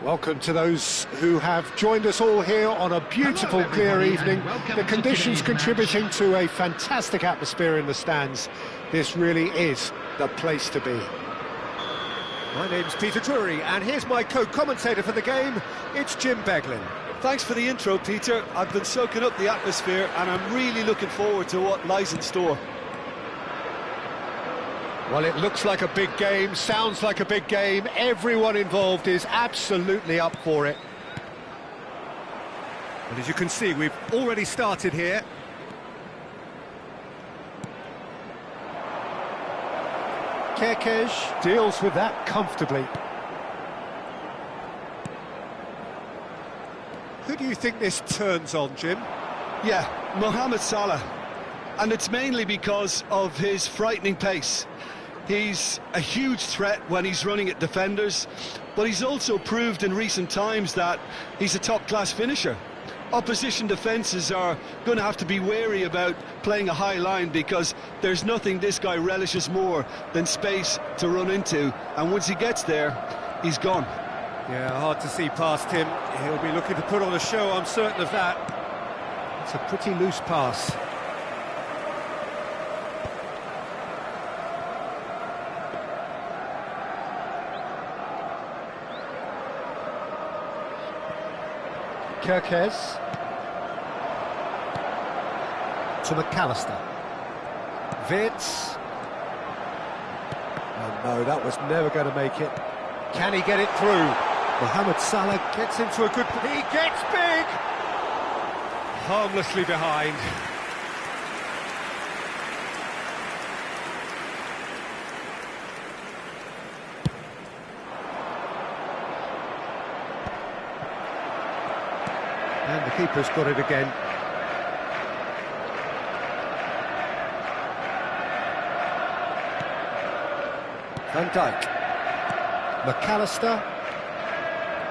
Welcome to those who have joined us all here on a beautiful, clear evening. The conditions contributing to a fantastic atmosphere in the stands. This really is the place to be. My name's Peter Drury, and here's my co-commentator for the game. It's Jim Beglin. Thanks for the intro, Peter. I've been soaking up the atmosphere, and I'm really looking forward to what lies in store. Well, it looks like a big game, sounds like a big game. Everyone involved is absolutely up for it. And as you can see, we've already started here. Kerkez deals with that comfortably. Who do you think this turns on, Jim? Yeah, Mohamed Salah. And it's mainly because of his frightening pace. He's a huge threat when he's running at defenders, but he's also proved in recent times that he's a top-class finisher. Opposition defences are going to have to be wary about playing a high line because there's nothing this guy relishes more than space to run into, and once he gets there, he's gone. Yeah, hard to see past him. He'll be looking to put on a show, I'm certain of that. It's a pretty loose pass. Kerkez to McAllister. Vitz. Oh no, that was never going to make it. Can he get it through? Mohamed Salah gets into a good... He gets big! Harmlessly behind. And the keeper's got it again. Van Dijk. McAllister.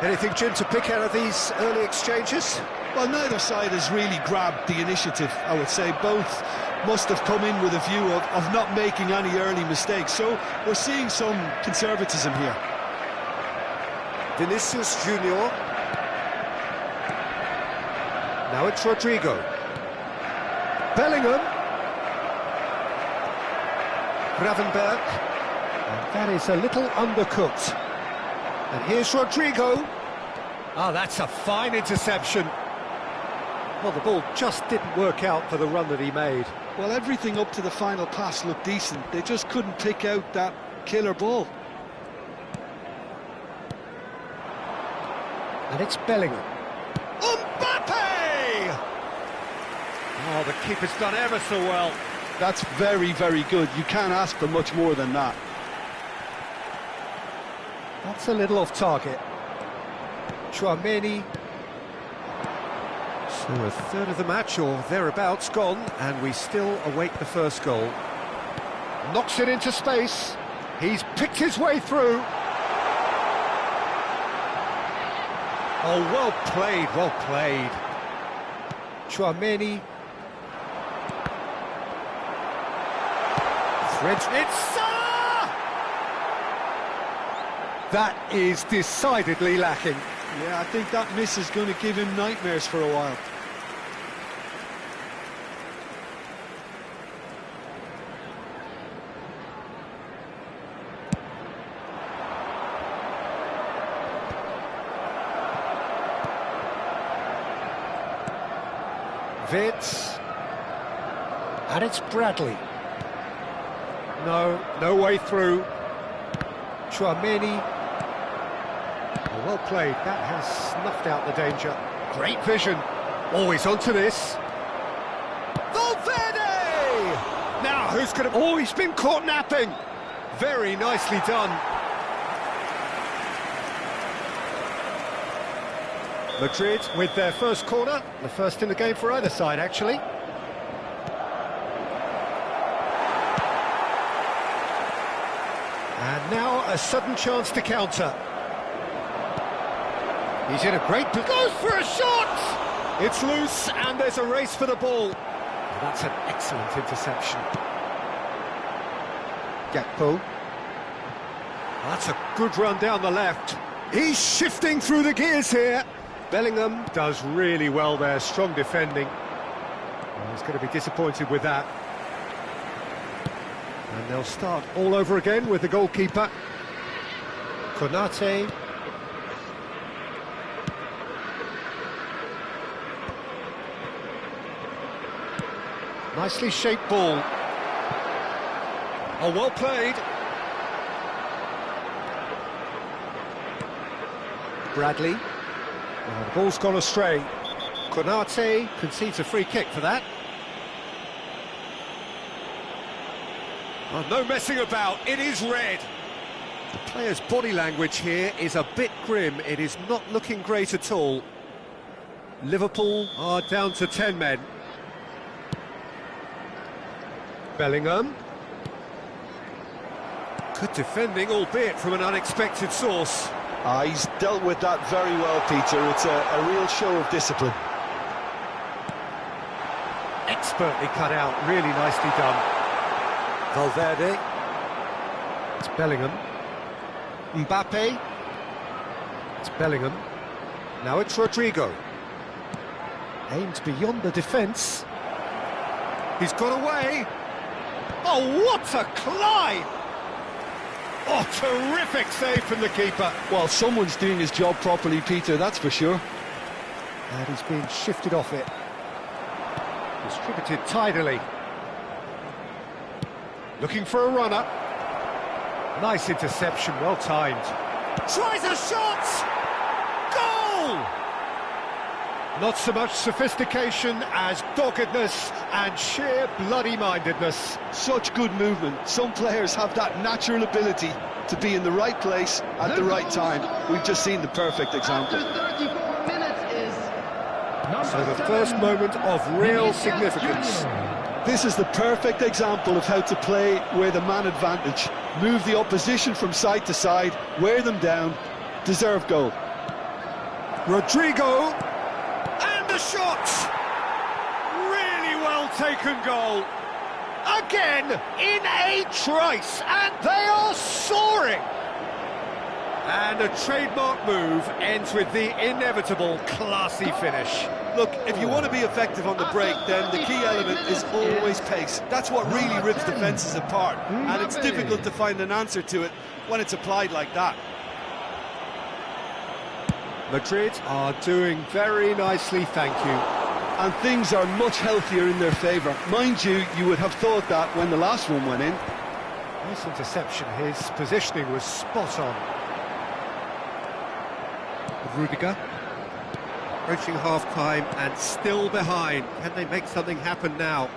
Anything, Jim, to pick out of these early exchanges? Well, neither side has really grabbed the initiative, I would say. Both must have come in with a view of not making any early mistakes. So we're seeing some conservatism here. Vinicius Junior. Now it's Rodrigo. Bellingham. Gravenberg. And that is a little undercooked. And here's Rodrigo. Oh, that's a fine interception. Well, the ball just didn't work out for the run that he made. Well, everything up to the final pass looked decent. They just couldn't pick out that killer ball. And it's Bellingham. Oh, the keeper's done ever so well. That's very, very good. You can't ask for much more than that. That's a little off target. Chouameni. So a third of the match, or thereabouts, gone, and we still await the first goal. Knocks it into space. He's picked his way through. Oh, well played, well played. Chouameni. Threads. It's Salah! That is decidedly lacking. Yeah, I think that miss is going to give him nightmares for a while. Vitz. And it's Bradley. No way through. Chouameni. Oh, well played. That has snuffed out the danger. Great vision. Always onto this. Valverde! Now, who's going to... Oh, he's been caught napping. Very nicely done. Madrid with their first corner. The first in the game for either side, actually. And now a sudden chance to counter. He's in a great... Goes for a shot! It's loose and there's a race for the ball. That's an excellent interception. Gakpo. That's a good run down the left. He's shifting through the gears here. Bellingham does really well there, strong defending. Well, he's going to be disappointed with that. And they'll start all over again with the goalkeeper. Konate. Nicely shaped ball. Oh, well played. Bradley. Oh, the ball's gone astray. Konate concedes a free kick for that. Oh, no messing about, it is red. The player's body language here is a bit grim. It is not looking great at all. Liverpool are down to 10 men. Bellingham. Good defending, albeit from an unexpected source. He's dealt with that very well, Peter. It's a real show of discipline. Expertly cut out, really nicely done. Valverde. It's Bellingham. Mbappe. It's Bellingham. Now it's Rodrigo. Aimed beyond the defence. He's got away. Oh, what a climb! Oh, terrific save from the keeper. Well, someone's doing his job properly, Peter, that's for sure. And he's being shifted off it. Distributed tidily. Looking for a runner. Nice interception, well timed. Tries a shot! Goal! Not so much sophistication as doggedness and sheer bloody-mindedness. Such good movement. Some players have that natural ability to be in the right place at the right time. We've just seen the perfect example. So the first moment of real significance. This is the perfect example of how to play with a man advantage. Move the opposition from side to side, wear them down, deserve goal. Rodrigo, and the shot! Really well taken goal. Again, in a trice, and they are soaring! And a trademark move ends with the inevitable classy finish. Look, if you want to be effective on the break, then the key element is always pace. That's what really rips defences apart, and it's difficult to find an answer to it when it's applied like that. Madrid are doing very nicely, thank you. And things are much healthier in their favour. Mind you, you would have thought that when the last one went in. Nice interception, his positioning was spot on. Rudiger. Approaching half-time and still behind. Can they make something happen now?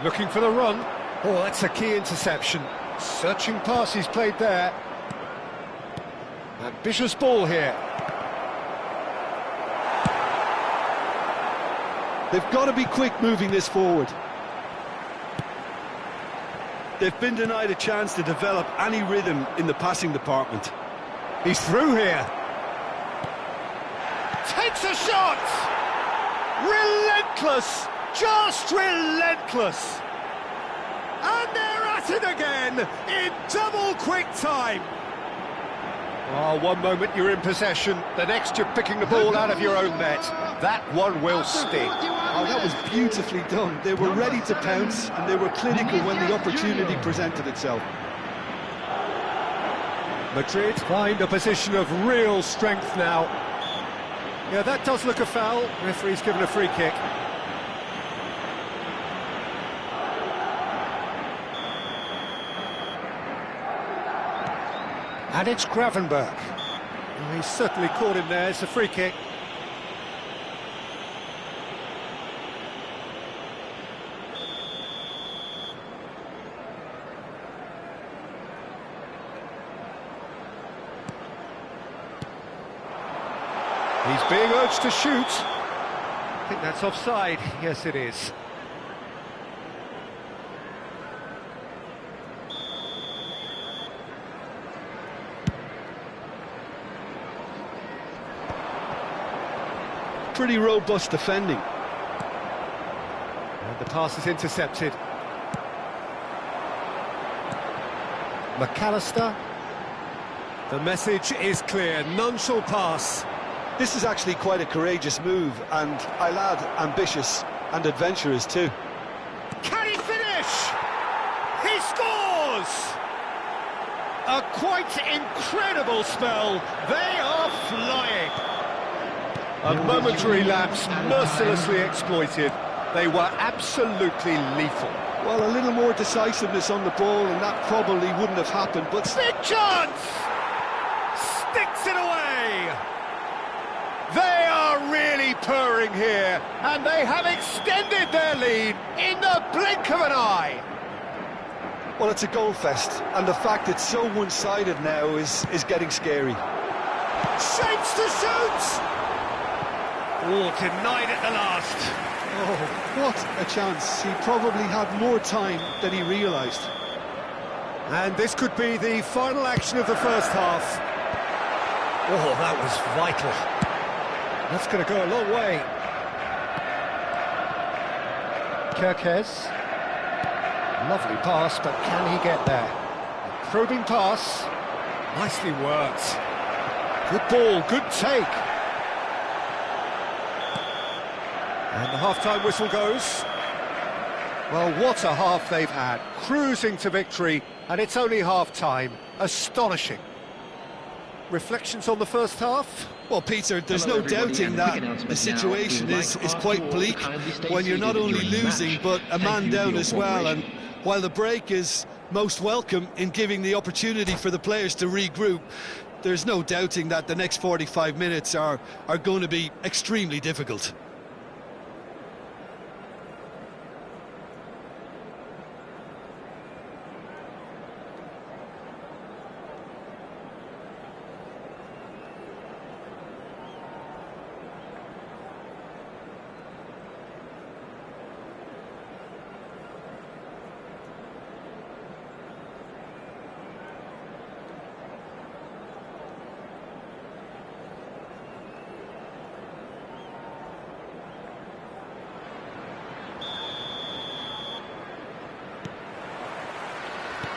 Looking for the run. Oh, that's a key interception. Searching pass he's played there. Ambitious ball here. They've got to be quick moving this forward. They've been denied a chance to develop any rhythm in the passing department. He's through here. Takes a shot! Relentless! Just relentless! And they're at it again in double quick time. Oh, one moment you're in possession, the next you're picking the ball out of your own net. That one will sting. Oh, that was beautifully done. They were ready to pounce, and they were clinical when the opportunity presented itself. Madrid find a position of real strength now. Yeah, that does look a foul. Referee's given a free kick. And it's Gravenberch. Oh, he's certainly caught him there. It's a free kick. He's being urged to shoot. I think that's offside. Yes, it is. Pretty robust defending. And the pass is intercepted. McAllister. The message is clear, none shall pass. This is actually quite a courageous move, and I'll add ambitious and adventurous too. Can he finish? He scores! A quite incredible spell. They are flying. A momentary lapse mercilessly exploited. They were absolutely lethal. Well, a little more decisiveness on the ball and that probably wouldn't have happened, but... Big chance! Sticks it away! They are really purring here, and they have extended their lead in the blink of an eye. Well, it's a goal fest, and the fact it's so one-sided now is getting scary. Shapes to shoot! Oh, denied at the last. Oh, what a chance. He probably had more time than he realised. And this could be the final action of the first half. Oh, that was vital. That's going to go a long way. Kirkes. Lovely pass, but can he get there? Probing pass. Nicely worked. Good ball, good take. And the half-time whistle goes. Well, what a half they've had. Cruising to victory, and it's only half-time. Astonishing. Reflections on the first half? Well, Peter, there's no doubting that the situation is quite bleak when you're not only losing, but a man down as well. And while the break is most welcome in giving the opportunity for the players to regroup, there's no doubting that the next 45 minutes are going to be extremely difficult.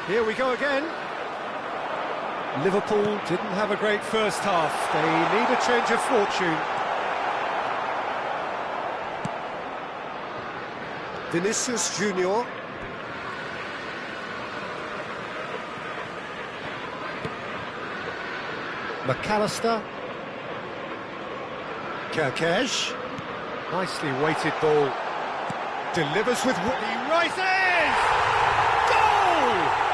Here we go again. Liverpool didn't have a great first half. They need a change of fortune. Vinicius Junior. McAllister. Kirkes. Nicely weighted ball. Delivers with Woody. Rises! Goal!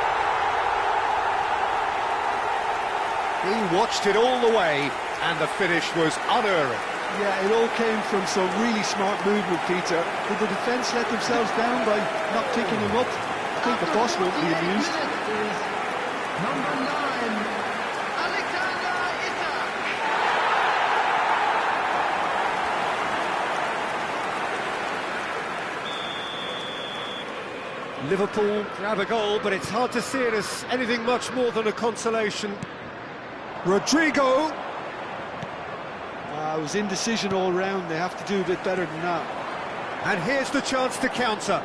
He watched it all the way, and the finish was unerring. Yeah, it all came from some really smart movement, Peter. Did the defence let themselves down by not picking him up? I think the boss won't be amused. Number 9, Alexander Isak. Liverpool grab a goal, but it's hard to see it as anything much more than a consolation. Rodrigo. It was indecision all round. They have to do a bit better than that. And here's the chance to counter.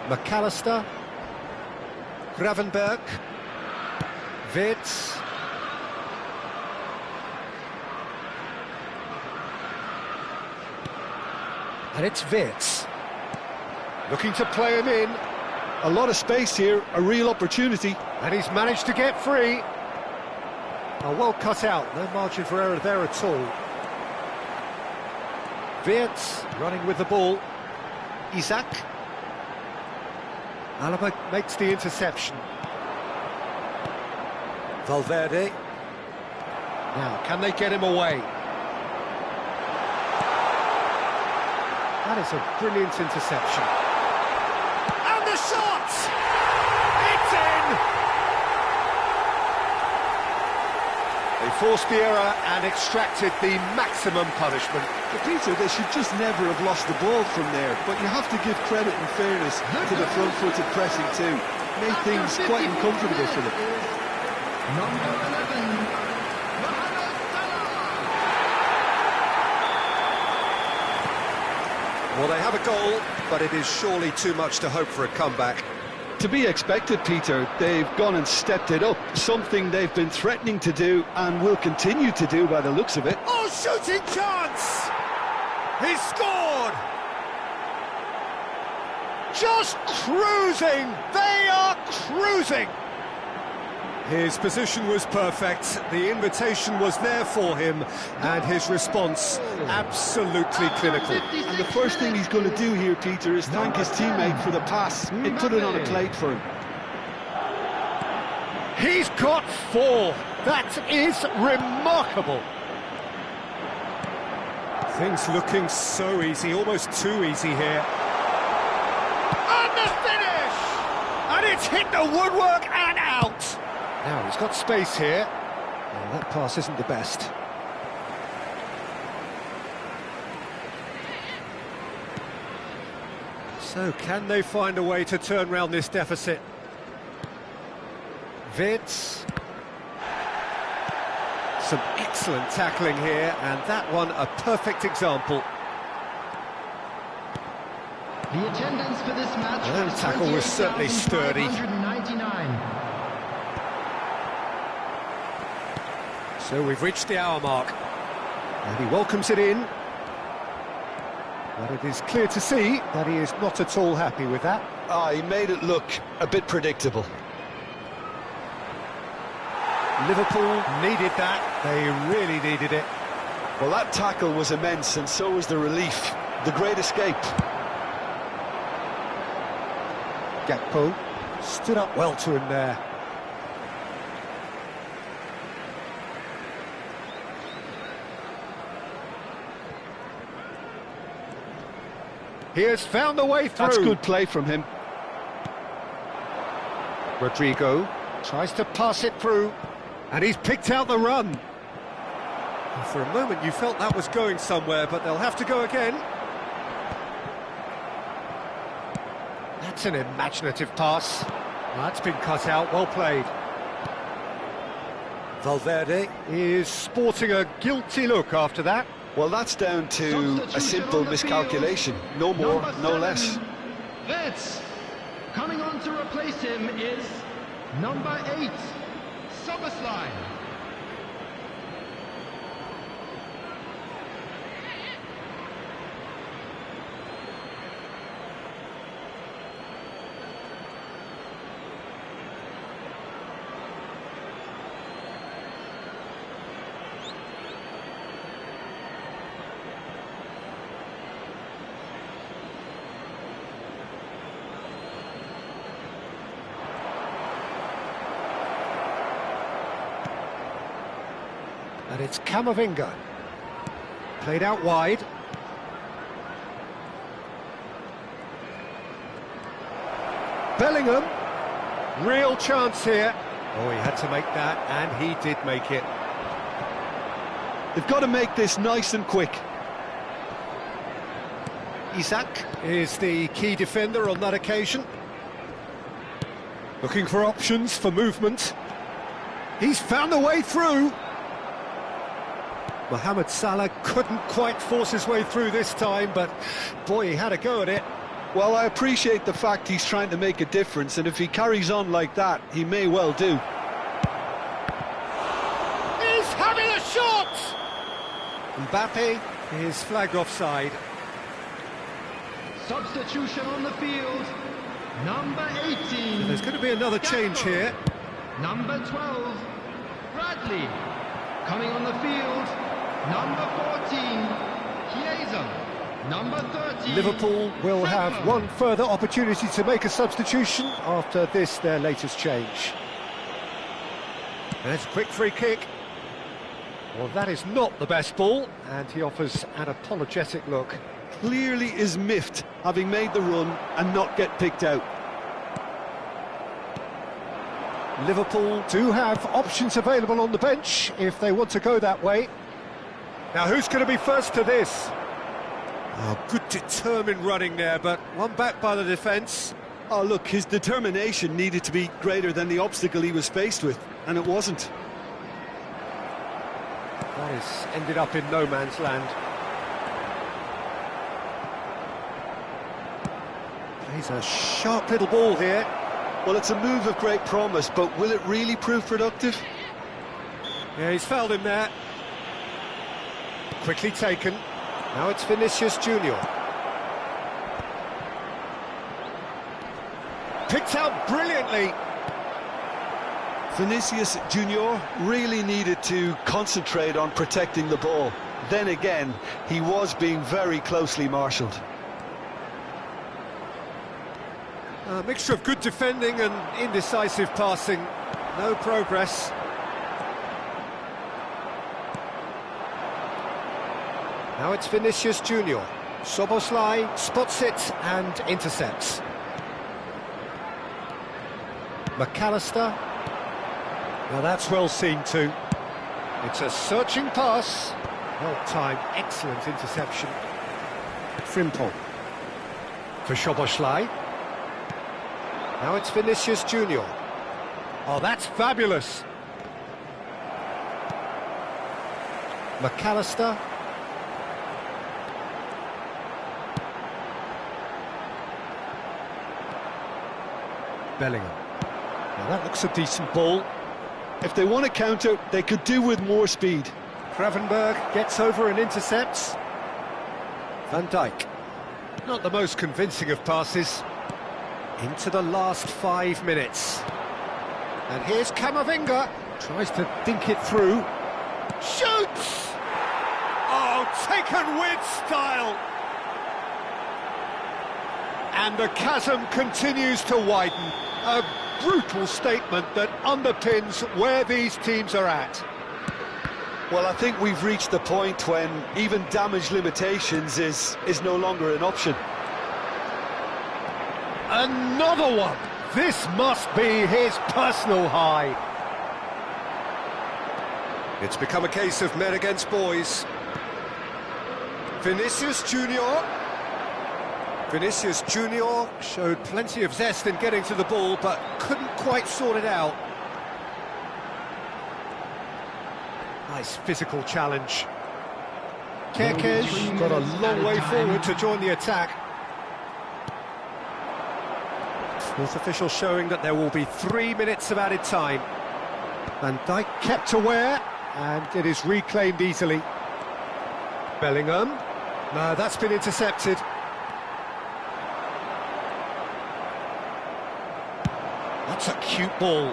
McAllister. Gravenberg. Wirtz. And it's Wirtz. Looking to play him in. A lot of space here, a real opportunity. And he's managed to get free. Oh, well cut out, no margin for error there at all. Wirtz running with the ball. Isak. Alaba makes the interception. Valverde. Now, can they get him away? That is a brilliant interception. And the shot! It's in! They forced the error and extracted the maximum punishment. But Peter, they should just never have lost the ball from there, but you have to give credit and fairness to the front-footed pressing too. Made things quite uncomfortable for them. Number 11, Well, they have a goal, but it is surely too much to hope for a comeback. To be expected, Peter. They've gone and stepped it up, something they've been threatening to do and will continue to do by the looks of it. Oh, shooting chance! He's scored! Just cruising! They are cruising! His position was perfect, the invitation was there for him, and his response absolutely clinical. And the first thing he's going to do here, Peter, is thank his teammate for the pass. It put it on a plate for him. He's got 4. That is remarkable. Things looking so easy, almost too easy here. And the finish! And it's hit the woodwork and out. Now, he's got space here. Well, that pass isn't the best. So, can they find a way to turn round this deficit? Vitz. Some excellent tackling here, and that one a perfect example. The attendance for this match That tackle was certainly sturdy. 28,599. So we've reached the hour mark, and he welcomes it in. But it is clear to see that he is not at all happy with that. He made it look a bit predictable. Liverpool needed that, they really needed it. Well, that tackle was immense, and so was the relief. The great escape. Gakpo stood up well to him there. He has found a way through. That's good play from him. Rodrigo tries to pass it through, and he's picked out the run. And for a moment you felt that was going somewhere, but they'll have to go again. That's an imaginative pass. That's been cut out, well played. Valverde is sporting a guilty look after that. Well, that's down to a simple miscalculation. No more, no less. Vitz. Coming on to replace him is number 8, Soberslide. And it's Camavinga. Played out wide. Bellingham. Real chance here. Oh, he had to make that, and he did make it. They've got to make this nice and quick. Isak is the key defender on that occasion. Looking for options for movement. He's found a way through. Mohamed Salah couldn't quite force his way through this time, but boy, he had a go at it. Well, I appreciate the fact he's trying to make a difference, and if he carries on like that, he may well do. He's having a shot! Mbappe is flagged offside. Substitution on the field, number 18. There's going to be another change here. Number 12, Bradley. Coming on the field, number 14, Chiesa. Number 13. Liverpool will have one further opportunity to make a substitution after this, their latest change. There's a quick free kick. Well, that is not the best ball, and he offers an apologetic look. Clearly is miffed, having made the run and not get picked out. Liverpool do have options available on the bench if they want to go that way. Now, who's going to be first to this? Oh, good determined running there, but one back by the defence. Oh, look, his determination needed to be greater than the obstacle he was faced with, and it wasn't. That has ended up in no man's land. Plays a sharp little ball here. Well, it's a move of great promise, but will it really prove productive? Yeah, he's fouled him there. Quickly taken. Now it's Vinicius Junior. Picked out brilliantly. Vinicius Junior really needed to concentrate on protecting the ball. Then again, he was being very closely marshalled. A mixture of good defending and indecisive passing. No progress. Now it's Vinicius Junior. Szoboszlai spots it and intercepts. McAllister. Now that's well seen too. It's a searching pass. Well timed, excellent interception. Frimpong. For Szoboszlai. Now it's Vinicius Junior. Oh, that's fabulous. McAllister. Bellingham. Now that looks a decent ball. If they want to counter, they could do with more speed. Gravenberg gets over and intercepts. Van Dijk. Not the most convincing of passes. Into the last 5 minutes. And here's Camavinga. Tries to dink it through. Shoots! Oh, taken with style. And the chasm continues to widen. A brutal statement that underpins where these teams are at. Well, I think we've reached the point when even damage limitations is no longer an option. Another one! This must be his personal high. It's become a case of men against boys. Vinicius Junior. Vinicius Junior showed plenty of zest in getting to the ball, but couldn't quite sort it out. Nice physical challenge. Kerkez got a long way forward to join the attack. Fourth official showing that there will be 3 minutes of added time. Van Dijk kept aware, and it is reclaimed easily. Bellingham. No, that's been intercepted. That's a cute ball.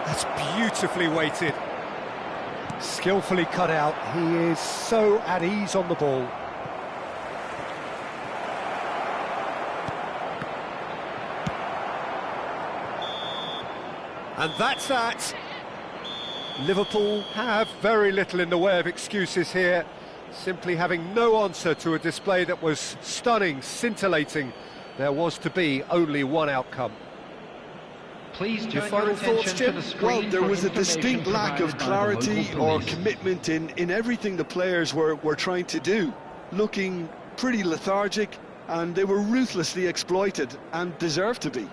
That's beautifully weighted. Skillfully cut out. He is so at ease on the ball. And that's that. Liverpool have very little in the way of excuses here, simply having no answer to a display that was stunning, scintillating. There was to be only one outcome. Please Your turn final your thoughts, attention to Jim? the screen. Well, there for was a information distinct lack of provided by the clarity local or police. commitment in everything the players were trying to do. Looking pretty lethargic, and they were ruthlessly exploited and deserved to be.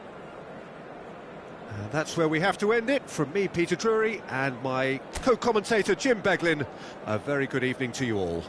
That's where we have to end it. From me, Peter Drury, and my co-commentator, Jim Beglin. A very good evening to you all.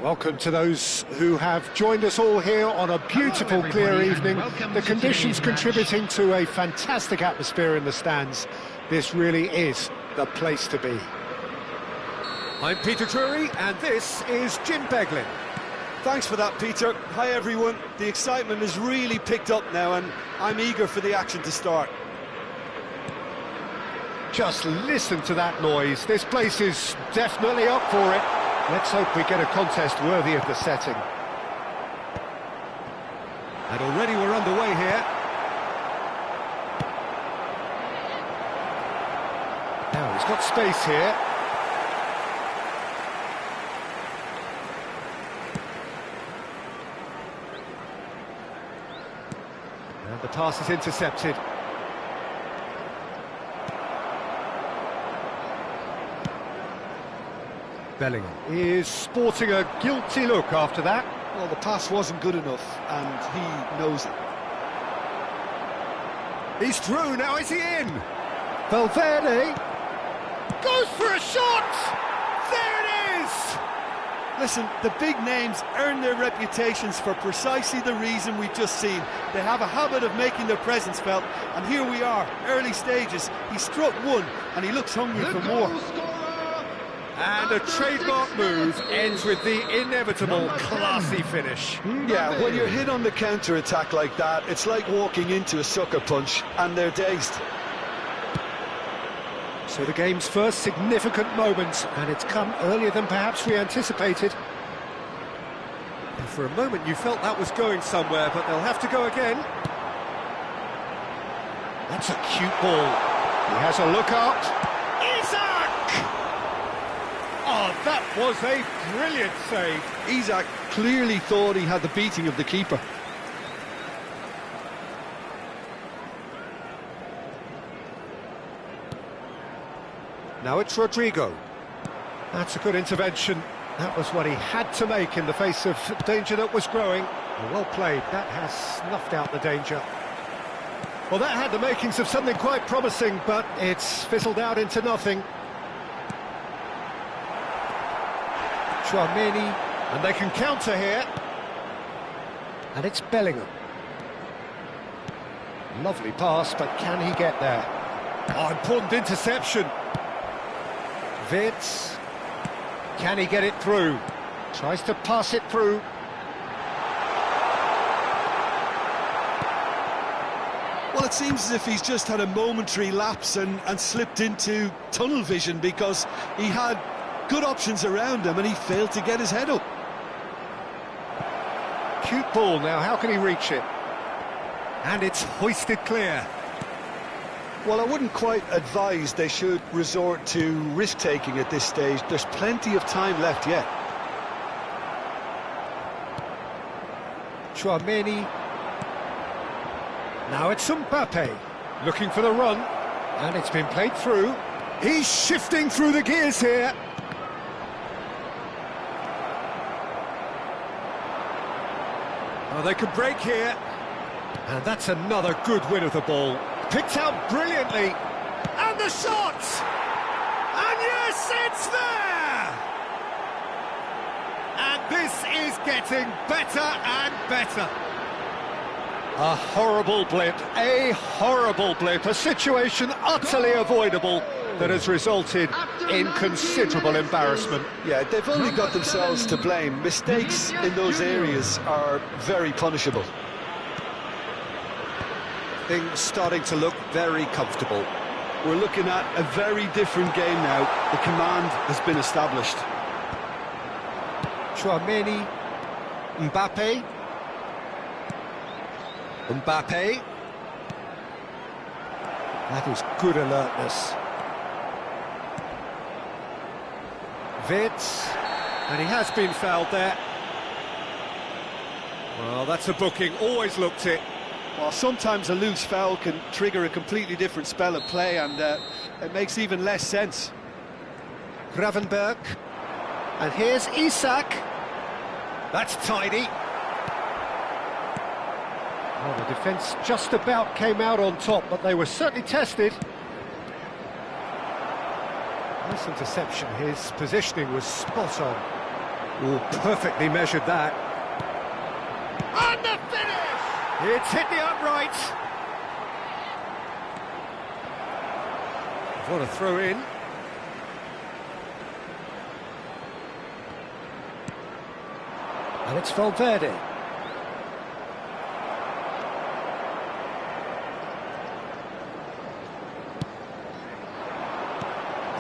Welcome to those who have joined us all here on a beautiful, clear evening. The conditions contributing to a fantastic atmosphere in the stands. This really is the place to be. I'm Peter Drury, and this is Jim Beglin. Thanks for that, Peter. Hi, everyone. The excitement has really picked up now, and I'm eager for the action to start. Just listen to that noise. This place is definitely up for it. Let's hope we get a contest worthy of the setting. And already we're underway here. Now he's got space here. And the pass is intercepted. Bellingham Is sporting a guilty look after that. Well, the pass wasn't good enough, and he knows it. He's through, now is he in? Valverde goes for a shot! There it is! Listen, the big names earn their reputations for precisely the reason we've just seen. They have a habit of making their presence felt, and here we are, early stages. He struck one, and he looks hungry for more. And a trademark move ends with the inevitable classy finish. Yeah, when you're hit on the counter-attack like that, it's like walking into a sucker punch, and they're dazed. So the game's first significant moment, and it's come earlier than perhaps we anticipated. For a moment you felt that was going somewhere, but they'll have to go again. That's a cute ball. He has a look out. Isaac! Oh, that was a brilliant save. Isaac clearly thought he had the beating of the keeper. Now it's Rodrigo. That's a good intervention. That was what he had to make in the face of danger that was growing. Well played. That has snuffed out the danger. Well, that had the makings of something quite promising, but it's fizzled out into nothing. Tchouaméni, and they can counter here. And it's Bellingham. Lovely pass, but can he get there? Oh, important interception. Wirtz, can he get it through? Tries to pass it through. Well, it seems as if he's just had a momentary lapse and slipped into tunnel vision, because he had good options around him and he failed to get his head up. Cute ball now, how can he reach it? And it's hoisted clear. Well, I wouldn't quite advise they should resort to risk-taking at this stage. There's plenty of time left yet. Tchouaméni. Now it's Mbappe, looking for the run, and it's been played through. He's shifting through the gears here. Oh, they could break here. And that's another good win of the ball. Picked out brilliantly. And the shot! And yes, it's there! And this is getting better and better. A horrible blip, a situation utterly avoidable that has resulted in considerable embarrassment. Yeah, they've only got themselves to blame. Mistakes in those areas are very punishable. Things starting to look very comfortable. We're looking at a very different game now. The command has been established. Tchouaméni, Mbappe. Mbappe. That is good alertness. Wirtz. And he has been fouled there. Well, that's a booking, always looked it. Well, sometimes a loose foul can trigger a completely different spell of play, and it makes even less sense. Gravenberg. And here's Isak. That's tidy. Well, the defence just about came out on top, but they were certainly tested. Nice interception. His positioning was spot on. Oh, perfectly measured that. And the finish! It's hit the uprights. What a throw in. And it's Valverde.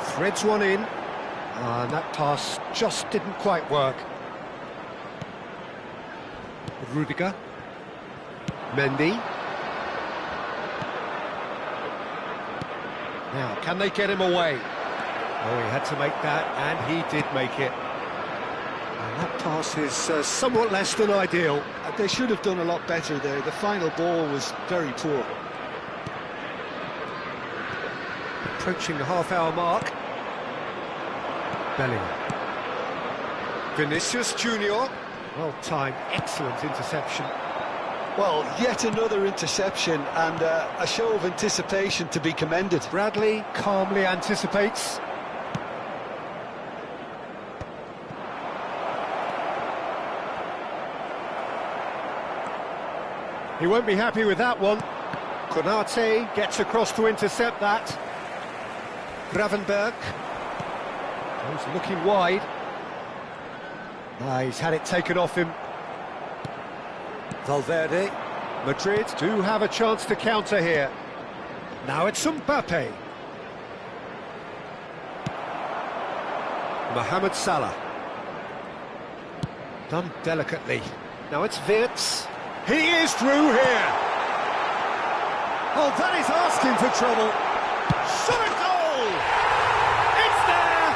Threads one in. And that pass just didn't quite work. Rudiger. Mendy. Now, can they get him away? Oh, he had to make that, and he did make it. And that pass is somewhat less than ideal. They should have done a lot better there. The final ball was very poor. Approaching the half-hour mark. Bellingham. Vinicius Junior. Well timed, excellent interception. Well, yet another interception and a show of anticipation to be commended. Bradley calmly anticipates. He won't be happy with that one. Konate gets across to intercept that. Gravenberg. He's looking wide. He's had it taken off him. Valverde. Madrid do have a chance to counter here. Now it's Mbappe. Mohamed Salah. Done delicately. Now it's Wirtz. He is through here. Oh, that is asking for trouble. Shot a goal! It's there!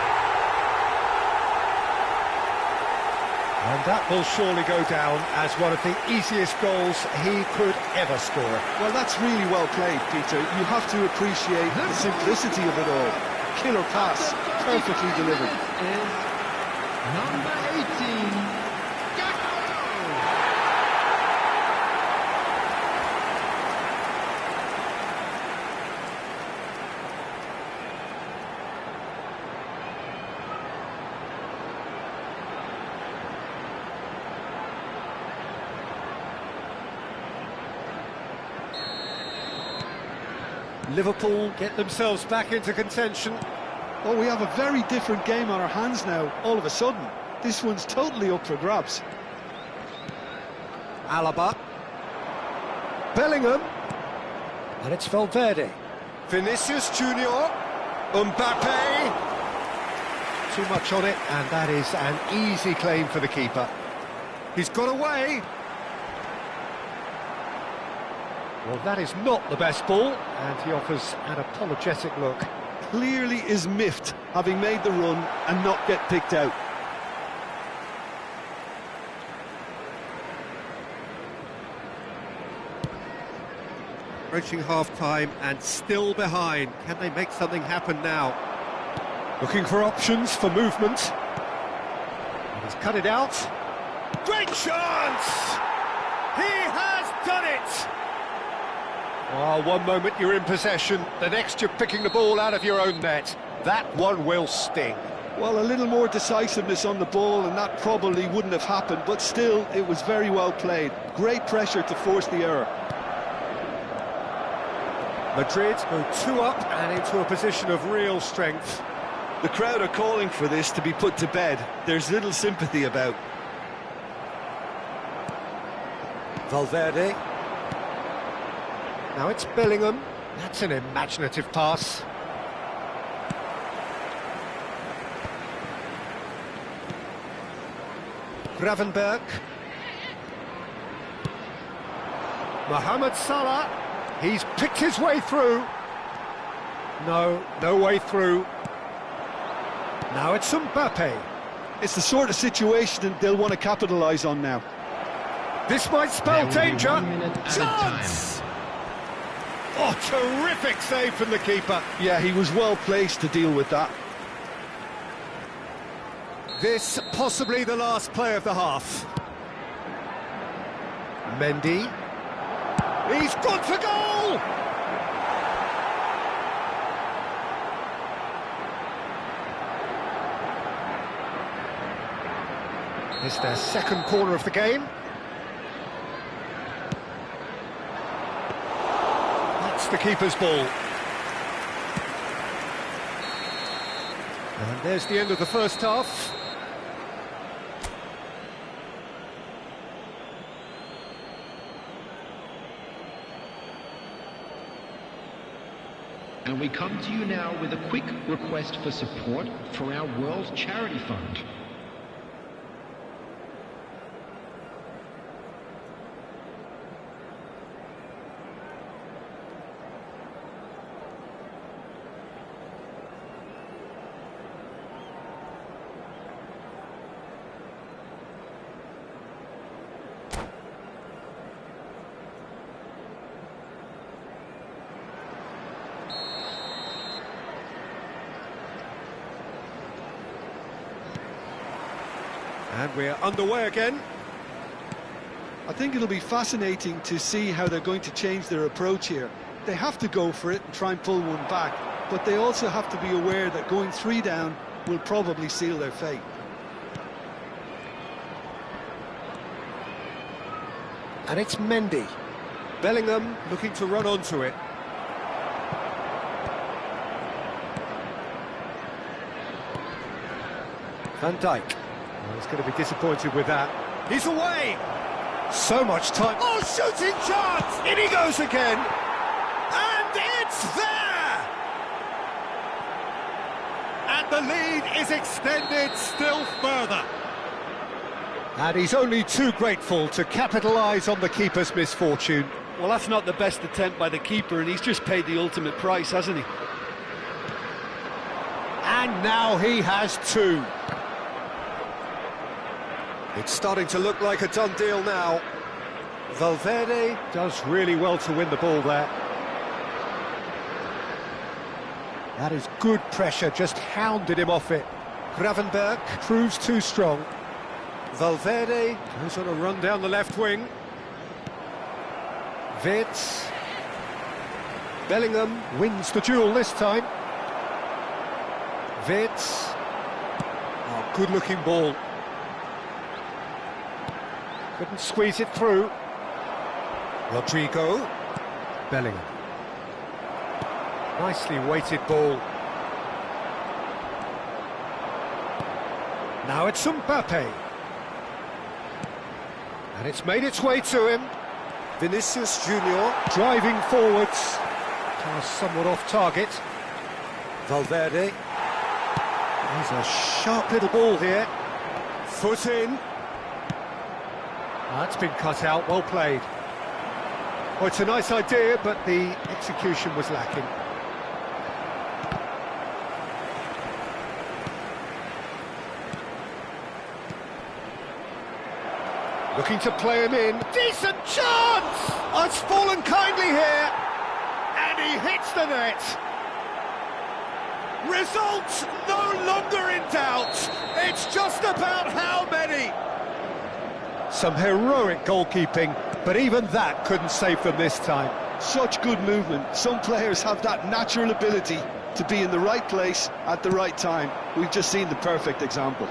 And that will surely go down as one of the easiest goals he could ever score. Well, that's really well played, Peter. You have to appreciate the simplicity of it all. Killer pass, perfectly delivered. Is number 18. Liverpool get themselves back into contention. Well, we have a very different game on our hands now, all of a sudden. This one's totally up for grabs. Alaba. Bellingham. And it's Valverde. Vinicius Junior. Mbappe. Too much on it, and that is an easy claim for the keeper. He's got away. Well, that is not the best ball, and he offers an apologetic look. Clearly is miffed, having made the run and not get picked out. Approaching half-time and still behind. Can they make something happen now? Looking for options for movement. He's cut it out. Great chance! He has done it! Oh, one moment you're in possession, the next you're picking the ball out of your own net. That one will sting. Well, a little more decisiveness on the ball and that probably wouldn't have happened, but still, it was very well played. Great pressure to force the error. Madrid go 2 up and into a position of real strength. The crowd are calling for this to be put to bed. There's little sympathy about. Valverde. Now it's Bellingham. That's an imaginative pass. Gravenberg. Mohamed Salah. He's picked his way through. No way through. Now it's Mbappe. It's the sort of situation they'll want to capitalise on now. This might spell danger. 1 minute added Chance! Oh, terrific save from the keeper. Yeah, he was well placed to deal with that. This possibly the last play of the half. Mendy. He's gone for goal! It's their second corner of the game. That's the keeper's ball. And there's the end of the first half. And we come to you now with a quick request for support for our World Charity Fund. And we're underway again. I think it'll be fascinating to see how they're going to change their approach here. They have to go for it and try and pull one back, but they also have to be aware that going 3 down will probably seal their fate. And it's Mendy. Bellingham looking to run onto it. Van Dijk. Well, he's going to be disappointed with that. He's away! So much time. Oh, shooting chance! In he goes again! And it's there! And the lead is extended still further. And he's only too grateful to capitalise on the keeper's misfortune. Well, that's not the best attempt by the keeper, and he's just paid the ultimate price, hasn't he? And now he has 2. It's starting to look like a done deal now. Valverde does really well to win the ball there. That is good pressure, just hounded him off it. Gravenberg proves too strong. Valverde goes on a run down the left wing. Wirtz. Bellingham wins the duel this time. Wirtz. Oh, good-looking ball. Couldn't squeeze it through. Rodrigo. Bellingham. Nicely weighted ball. Now it's Mbappe. And it's made its way to him. Vinicius Junior driving forwards. Somewhat off target. Valverde. He's a sharp little ball here. Foot in. That's been cut out, well played. Well, it's a nice idea, but the execution was lacking. Looking to play him in. Decent chance! Oh, it's fallen kindly here. And he hits the net. Results no longer in doubt. It's just about how many. Some heroic goalkeeping, but even that couldn't save them this time. Such good movement. Some players have that natural ability to be in the right place at the right time. We've just seen the perfect example.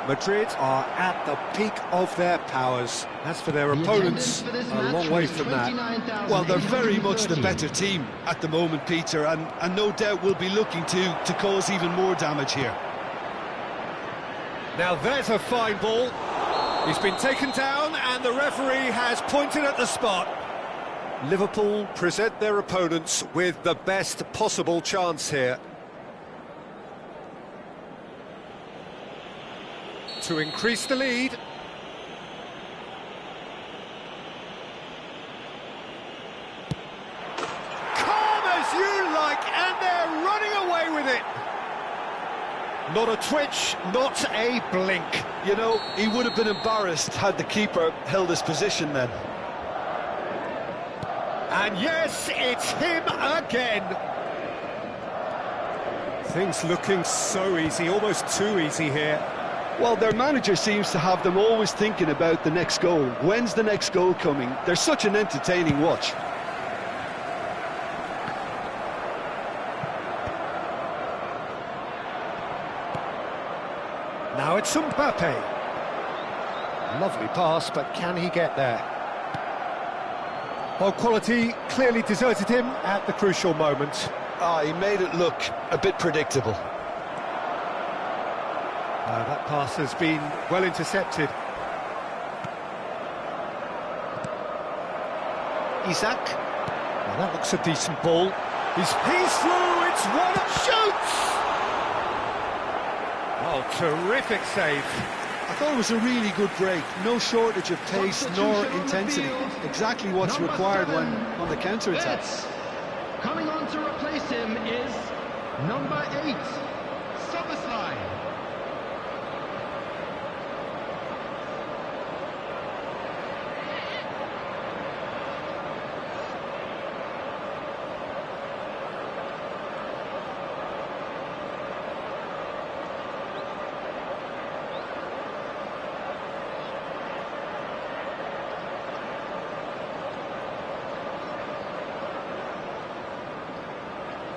Madrid are at the peak of their powers. As for their opponents, a long way from that. Well, they're very much the better team at the moment, Peter, and no doubt will be looking to cause even more damage here. Now there's a fine ball. He's been taken down and the referee has pointed at the spot. Liverpool present their opponents with the best possible chance here. To increase the lead. Calm as you like, and they're running away with it. Not a twitch, not a blink. You know, he would have been embarrassed had the keeper held his position then. And yes, it's him again. Things looking so easy, almost too easy here. Well, their manager seems to have them always thinking about the next goal. When's the next goal coming? They're such an entertaining watch. Now it's Mbappe. Lovely pass, but can he get there? Well, quality clearly deserted him at the crucial moment. He made it look a bit predictable. That pass has been well intercepted. Isaac. Well, that looks a decent ball. He's through, it's one up, shoots! Oh, terrific save. I thought it was a really good break. No shortage of pace nor intensity. Exactly what's required when on the counter-attack. Coming on to replace him is number 8, Soboslai.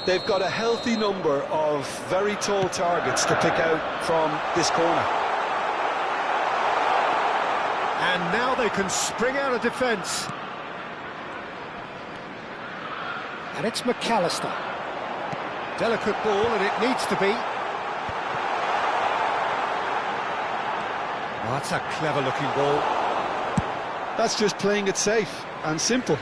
They've got a healthy number of very tall targets to pick out from this corner. And now they can spring out of defence. And it's McAllister. Delicate ball, and it needs to be. Oh, that's a clever-looking ball. That's just playing it safe and simple.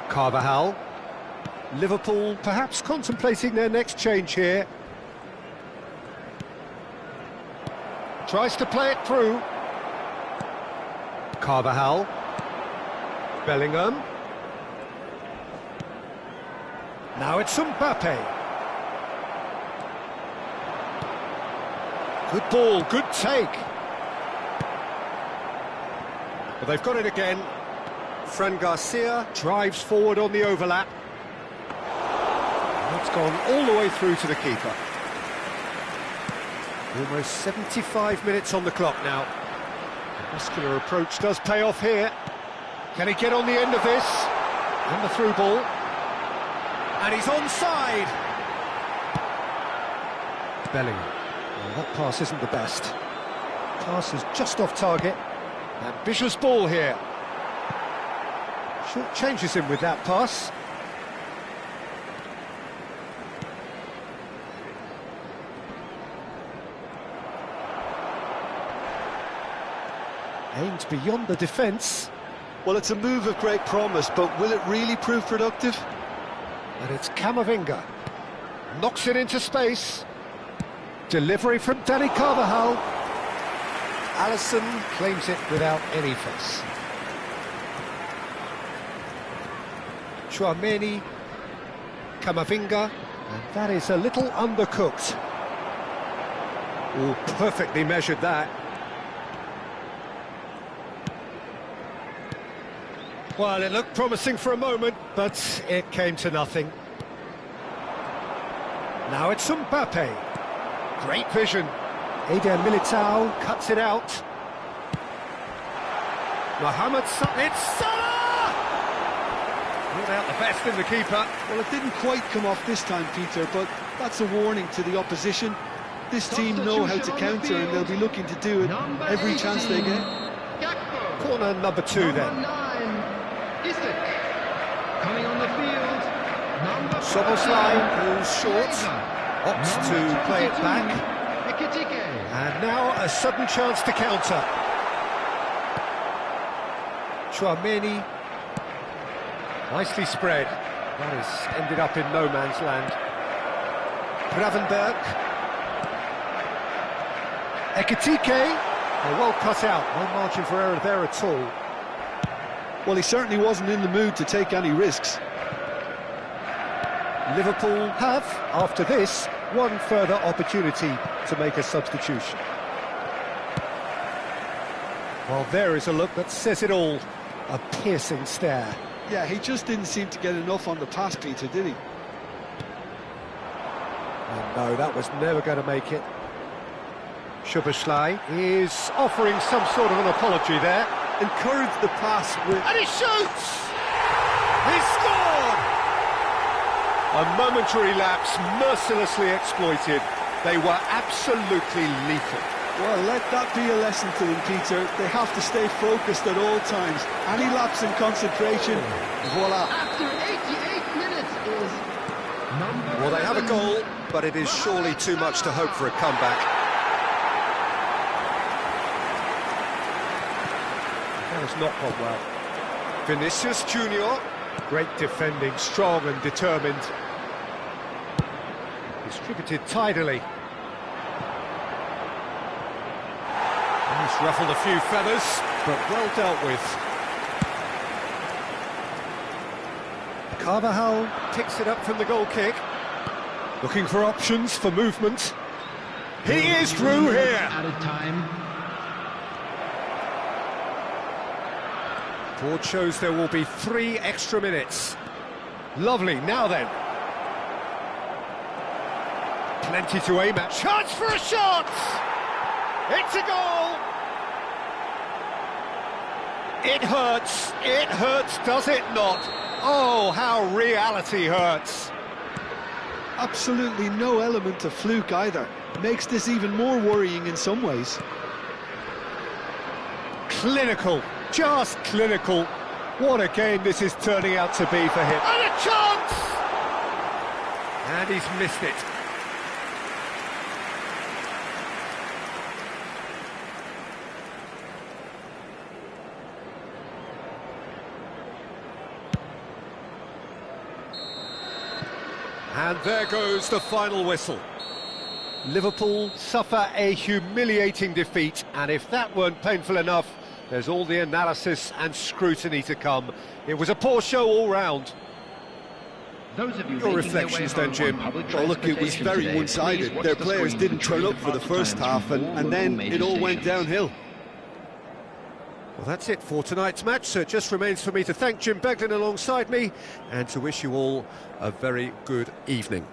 Carvajal. Liverpool perhaps contemplating their next change here. Tries to play it through. Carvajal. Bellingham. Now it's Mbappe. Good ball, good take. Well, they've got it again. Fran Garcia drives forward on the overlap. It's gone all the way through to the keeper. Almost 75 minutes on the clock now. Muscular approach does pay off here. Can he get on the end of this? And the through ball. And he's onside. Bellingham. Well, that pass isn't the best. Pass is just off target. Ambitious ball here. Short changes him with that pass. Aims beyond the defence. Well, it's a move of great promise, but will it really prove productive? And it's Camavinga. Knocks it into space. Delivery from Dani Carvajal. Alisson claims it without any fuss. Chouameni, Camavinga, and that is a little undercooked. Oh, perfectly measured that. Well, it looked promising for a moment, but it came to nothing. Now it's Mbappe. Great vision. Eder Militao cuts it out. Mohamed Salah. It's Salah! Brought out the best in the keeper. Well, it didn't quite come off this time, Peter, but that's a warning to the opposition. This team know how to counter, and they'll be looking to do it every chance they get. Corner number 2 then. Coming on the field, number Soboslai pulls short, opts to play it back, and now a sudden chance to counter. Chouameni, nicely spread. That has ended up in no man's land. Gravenberg. Ekitike, well cut out, no margin for error there at all. Well, he certainly wasn't in the mood to take any risks. Liverpool have, after this, one further opportunity to make a substitution. Well, there is a look that says it all. A piercing stare. Yeah, he just didn't seem to get enough on the pass, Peter, did he? And no, that was never going to make it. Szoboszlai is offering some sort of an apology there. Encouraged the pass with... And he shoots! He's scored! A momentary lapse mercilessly exploited. They were absolutely lethal. Well, let that be a lesson to them, Peter. They have to stay focused at all times. Any lapse in concentration, voila. After 88 minutes is number Well, they have a goal, but it is surely too much to hope for a comeback. That has not gone well. Vinicius Junior. Great defending, strong and determined. Distributed tidily. He's ruffled a few feathers, but well dealt with. Carvajal picks it up from the goal kick. Looking for options for movement. He is through here. Out of time. Board shows there will be 3 extra minutes. Lovely, now then. Plenty to aim at. Chance for a shot! It's a goal! It hurts, does it not? Oh, how reality hurts. Absolutely no element of fluke either. Makes this even more worrying in some ways. Clinical, just clinical. What a game this is turning out to be for him. And a chance! And he's missed it. And there goes the final whistle. Liverpool suffer a humiliating defeat, and if that weren't painful enough, there's all the analysis and scrutiny to come. It was a poor show all round. Those of you Your making their reflections way then, home Jim? on public Well, look, it was transportation very today, one-sided. please watch Their the players screen didn't to turn train up for the the first times half, from all and then major it all went stations. downhill. Well, that's it for tonight's match, so it just remains for me to thank Jim Beglin alongside me and to wish you all a very good evening.